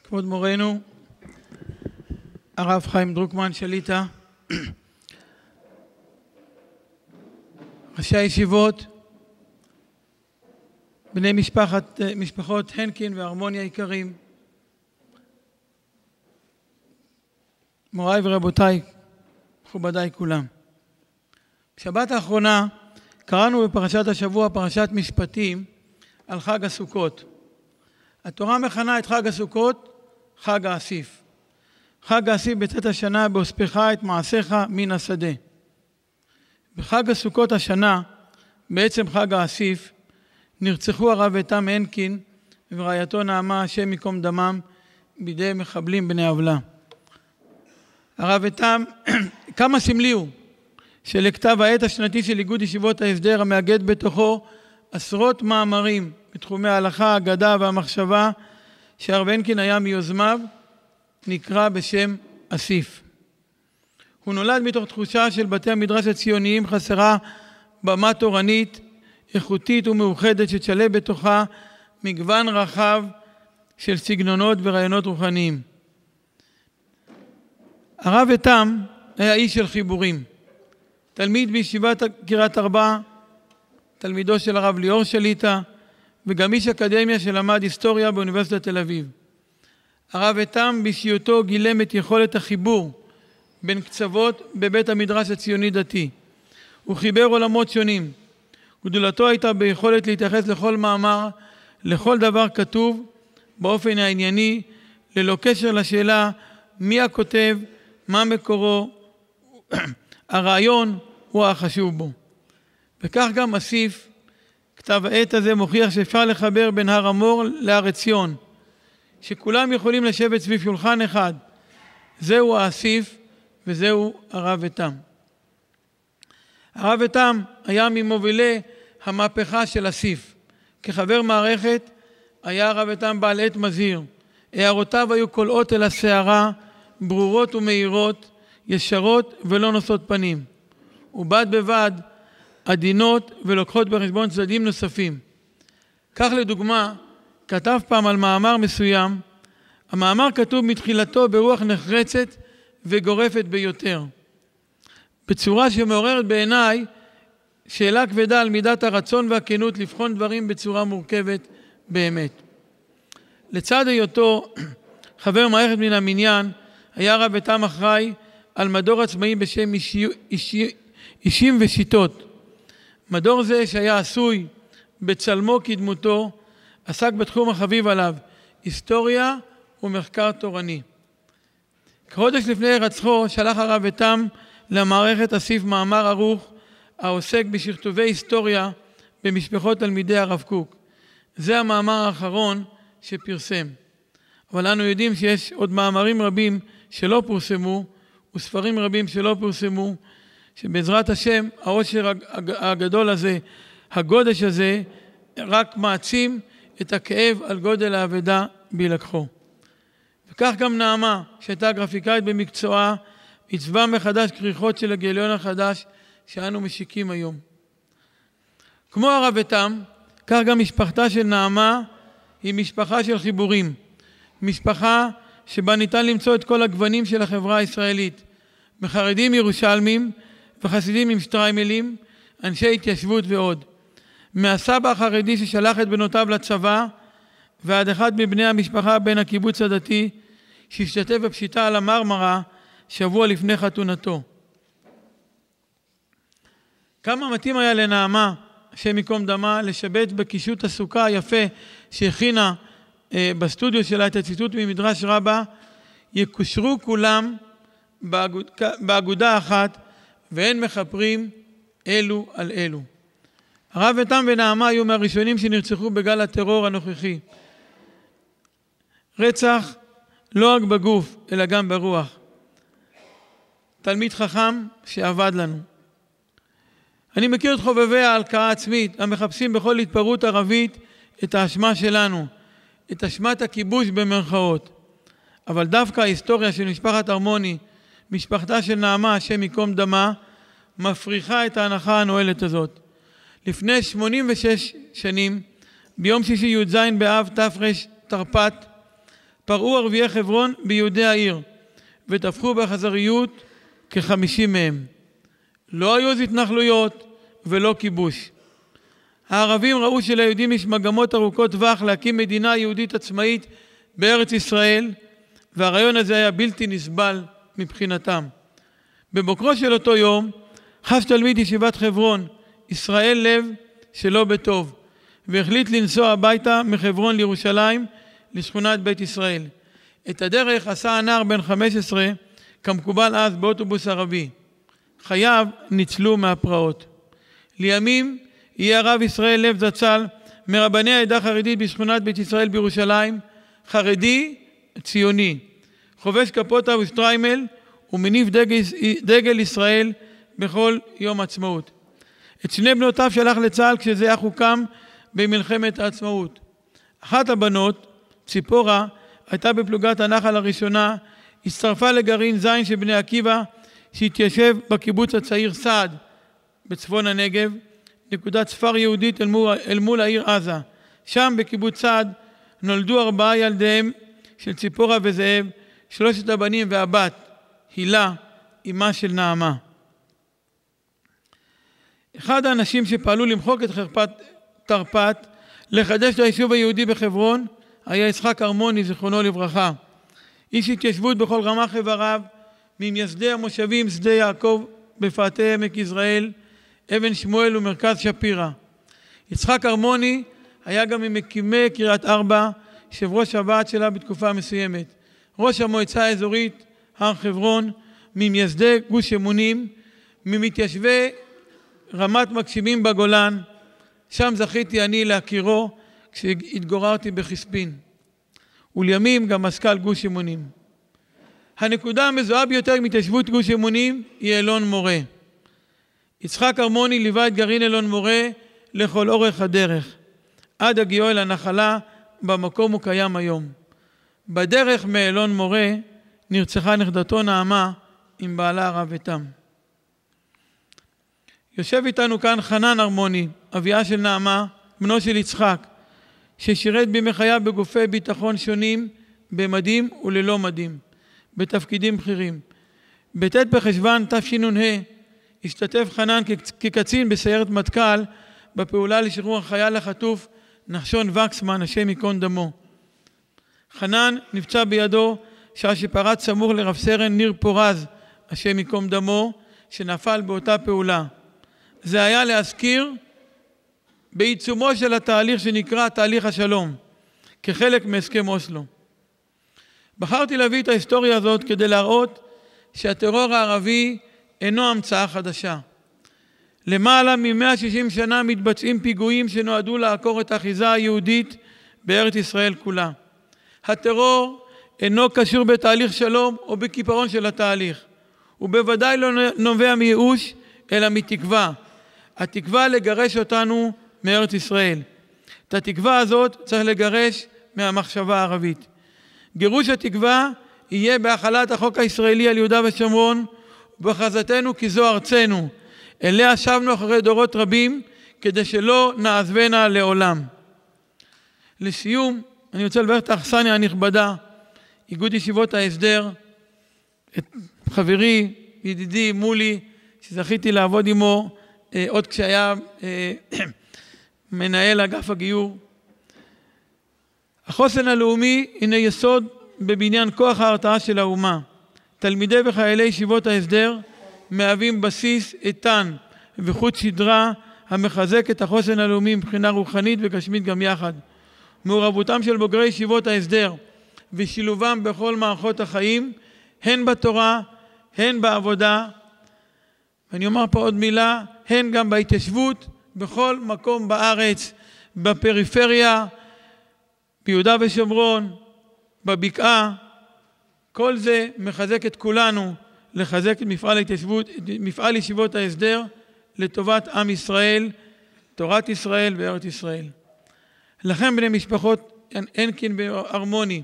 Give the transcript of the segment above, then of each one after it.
כבוד מורנו, הרב חיים דרוקמן שליטה, ראשי הישיבות, בני משפחות הנקין והרמוניה היקרים, מוריי ורבותיי, מכובדיי כולם. בשבת האחרונה קראנו בפרשת השבוע, פרשת משפטים, על חג הסוכות. התורה מכנה את חג הסוכות חג האסיף. חג האסיף בצאת השנה בהוספך את מעשיך מן השדה. בחג הסוכות השנה, בעצם חג האסיף, נרצחו הרב ויתם הנקין ורעייתו נעמה, השם ייקום דמם, בידי מחבלים בני עוולה. הרב ויתם, כמה סמלי הוא שלכתב העת השנתי של איגוד ישיבות ההסדר המאגד בתוכו עשרות מאמרים בתחומי ההלכה, האגדה והמחשבה, שהרב הנקין היה מיוזמיו, נקרא בשם אסיף. הוא נולד מתוך תחושה של בתי המדרש הציוניים חסרה במה תורנית, איכותית ומאוחדת שתשלב בתוכה מגוון רחב של סגנונות ורעיונות רוחניים. הרב ויתם היה איש של חיבורים. תלמיד בישיבת קריית ארבע, תלמידו של הרב ליאור שליטה, וגם איש אקדמיה שלמד היסטוריה באוניברסיטת תל אביב. הרב ויתם באישיותו גילם את יכולת החיבור בין קצוות בבית המדרש הציוני דתי. הוא חיבר עולמות שונים. גדולתו הייתה ביכולת להתייחס לכל מאמר, לכל דבר כתוב, באופן הענייני, ללא קשר לשאלה מי הכותב, מה מקורו, הרעיון הוא החשוב בו. וכך גם אסיף, כתב העת הזה מוכיח שאפשר לחבר בין הר המור להר עציון, שכולם יכולים לשבת סביב שולחן אחד. זהו האסיף וזהו הרב ויתם. הרב ויתם היה ממובילי המהפכה של אסיף. כחבר מערכת היה הרב ויתם בעל עת מזהיר. הערותיו היו קולעות אל השערה, ברורות ומהירות, ישרות ולא נושאות פנים. ובד בבד עדינות ולוקחות בחשבון צדדים נוספים. כך לדוגמה, כתב פעם על מאמר מסוים, המאמר כתוב מתחילתו ברוח נחרצת וגורפת ביותר. בצורה שמעוררת בעיניי שאלה כבדה על מידת הרצון והכנות לבחון דברים בצורה מורכבת באמת. לצד היותו חבר מערכת מן המניין, היה הרב ויתם אחראי על מדור עצמאי בשם אישים ושיטות. מדור זה שהיה עשוי בצלמו כדמותו, עסק בתחום החביב עליו, היסטוריה ומחקר תורני. כחודש לפני הירצחו שלח הרב ויתם למערכת אסיף מאמר ערוך העוסק בשכתובי היסטוריה במשפחות תלמידי הרב קוק. זה המאמר האחרון שפרסם. אבל אנו יודעים שיש עוד מאמרים רבים שלא פורסמו וספרים רבים שלא פורסמו, שבעזרת השם העושר הגדול הזה, הגודש הזה, רק מעצים את הכאב על גודל האבדה בהילקחו. וכך גם נעמה, שהייתה גרפיקאית במקצועה, עיצבה מחדש כריכות של הגיליון החדש שאנו משיקים היום. כמו הרב ויתם, כך גם משפחתה של נעמה היא משפחה של חיבורים. משפחה שבה ניתן למצוא את כל הגוונים של החברה הישראלית. מחרדים ירושלמים וחסידים עם שטריימלים, אנשי התיישבות ועוד. מהסבא החרדי ששלח את בנותיו לצבא, ועד אחד מבני המשפחה בן הקיבוץ הדתי, שהשתתף בפשיטה על המרמרה שבוע לפני חתונתו. כמה מתאים היה לנעמה, השם ייקום דמה, לשבת בקישוט הסוכה היפה שהכינה בסטודיו שלה את הציטוט ממדרש רבה, יקושרו כולם באגודה אחת, ואין מחפרים אלו על אלו. הרב ויתם ונעמה היו מהראשונים שנרצחו בגל הטרור הנוכחי. רצח לא רק בגוף, אלא גם ברוח. תלמיד חכם שעבד לנו. אני מכיר את חובבי ההלקאה העצמית, המחפשים בכל התפרעות ערבית את האשמה שלנו, את אשמת הכיבוש במרכאות. אבל דווקא ההיסטוריה של משפחת הרמוני, משפחתה של נעמה, השם ייקום דמה, מפריחה את ההנחה הנואלת הזאת. לפני 86 שנים, ביום שישי י"ז באב תרפ"ט, פרעו ערביי חברון ביהודי העיר, ותפחו באכזריות כ-50 מהם. לא היו אז התנחלויות ולא כיבוש. הערבים ראו שליהודים יש מגמות ארוכות טווח להקים מדינה יהודית עצמאית בארץ ישראל, והרעיון הזה היה בלתי נסבל מבחינתם. בבוקרו של אותו יום חש תלמיד ישיבת חברון, ישראל לב, שלא בטוב, והחליט לנסוע הביתה מחברון לירושלים לשכונת בית ישראל. את הדרך עשה הנער בן 15 כמקובל אז באוטובוס ערבי. חייו ניצלו מהפרעות. לימים יהיה הרב ישראל לב זצ"ל מרבני העדה החרדית בשכונת בית ישראל בירושלים, חרדי ציוני, חובש כפוטה ושטריימל ומניף דגל ישראל בכל יום עצמאות. את שני בנותיו שלח לצה"ל כשזה אך הוקם במלחמת העצמאות. אחת הבנות, ציפורה, הייתה בפלוגת הנחל הראשונה, הצטרפה לגרעין זין של בני עקיבא שהתיישב בקיבוץ הצעיר סעד בצפון הנגב, נקודת ספר יהודית אל מול העיר עזה. שם בקיבוץ סעד נולדו 4 ילדיהם של ציפורה וזאב, 3 הבנים והבת, הילה, אמה של נעמה. אחד האנשים שפעלו למחוק את חרפת תרפ"ט, לחדש את היישוב היהודי בחברון, היה יצחק ארמוני, זיכרונו לברכה. איש התיישבות בכל רמ"ח איבריו, ממייסדי המושבים שדה יעקב בפאתי עמק יזרעאל, אבן שמואל ומרכז שפירא. יצחק ארמוני היה גם ממקימי קריית ארבע, יושב ראש הוועד שלה בתקופה מסוימת. ראש המועצה האזורית הר חברון, ממייסדי גוש אמונים, ממתיישבי רמת מגשימים בגולן, שם זכיתי אני להכירו כשהתגוררתי בחספין. ולימים גם מזכ"ל גוש אמונים. הנקודה המזוהה ביותר מתיישבות גוש אמונים היא אלון מורה. יצחק ארמוני ליווה את גרעין אלון מורה לכל אורך הדרך, עד הגיעו אל הנחלה במקום הוא קיים היום. בדרך מאלון מורה נרצחה נכדתו נעמה עם בעלה הרב איתם. יושב איתנו כאן חנן ארמוני, אביה של נעמה, בנו של יצחק, ששירת בימי חייו בגופי ביטחון שונים, במדים וללא מדים, בתפקידים בכירים. בט' בחשוון תשנ"ה השתתף חנן כקצין בסיירת מטכ"ל בפעולה לשחרור החייל החטוף נחשון וקסמן, השם ייקום דמו. חנן נפצע בידו שעה שפרץ סמוך לרב סרן ניר פורז, השם ייקום דמו, שנפל באותה פעולה. זה היה להזכיר בעיצומו של התהליך שנקרא תהליך השלום, כחלק מהסכם אוסלו. בחרתי להביא את ההיסטוריה הזאת כדי להראות שהטרור הערבי אינו המצאה חדשה. למעלה מ-160 שנה מתבצעים פיגועים שנועדו לעקור את האחיזה היהודית בארץ ישראל כולה. הטרור אינו קשור בתהליך שלום או בכיפרון של התהליך. הוא בוודאי לא נובע מייאוש, אלא מתקווה. התקווה לגרש אותנו מארץ ישראל. את התקווה הזאת צריך לגרש מהמחשבה הערבית. גירוש התקווה יהיה בהחלת החוק הישראלי על יהודה ושומרון, ובהכרזתנו כי זו ארצנו. אליה שבנו אחרי דורות רבים, כדי שלא נעזבנה לעולם. לסיום, אני רוצה לברך את האכסניה הנכבדה, איגוד ישיבות ההסדר, את חברי, ידידי, מולי, שזכיתי לעבוד עמו, עוד כשהיה מנהל אגף הגיור. החוסן הלאומי הנה יסוד בבניין כוח ההרתעה של האומה. תלמידי וחיילי ישיבות ההסדר מהווים בסיס איתן וחוט שדרה המחזק את החוסן הלאומי מבחינה רוחנית וגשמית גם יחד. מעורבותם של בוגרי ישיבות ההסדר ושילובם בכל מערכות החיים, הן בתורה, הן בעבודה, ואני אומר פה עוד מילה, הן גם בהתיישבות, בכל מקום בארץ, בפריפריה, ביהודה ושומרון, בבקעה, כל זה מחזק את כולנו לחזק את מפעל ההתיישבות, מפעל ישיבות ההסדר לטובת עם ישראל, תורת ישראל וארץ ישראל. לכם בני משפחות הנקין וארמוני,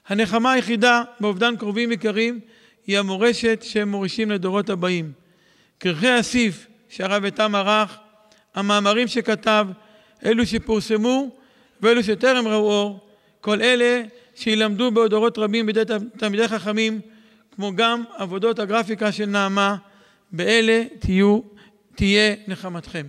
הנחמה היחידה באובדן קרובים יקרים היא המורשת שהם מורישים לדורות הבאים. כרכי הסיף שהרב איתם ערך, המאמרים שכתב, אלו שפורסמו ואלו שטרם ראו אור, כל אלה שילמדו בעוד דורות רבים בידי תלמידי חכמים, כמו גם עבודות הגרפיקה של נעמה, באלה תהיה נחמתכם.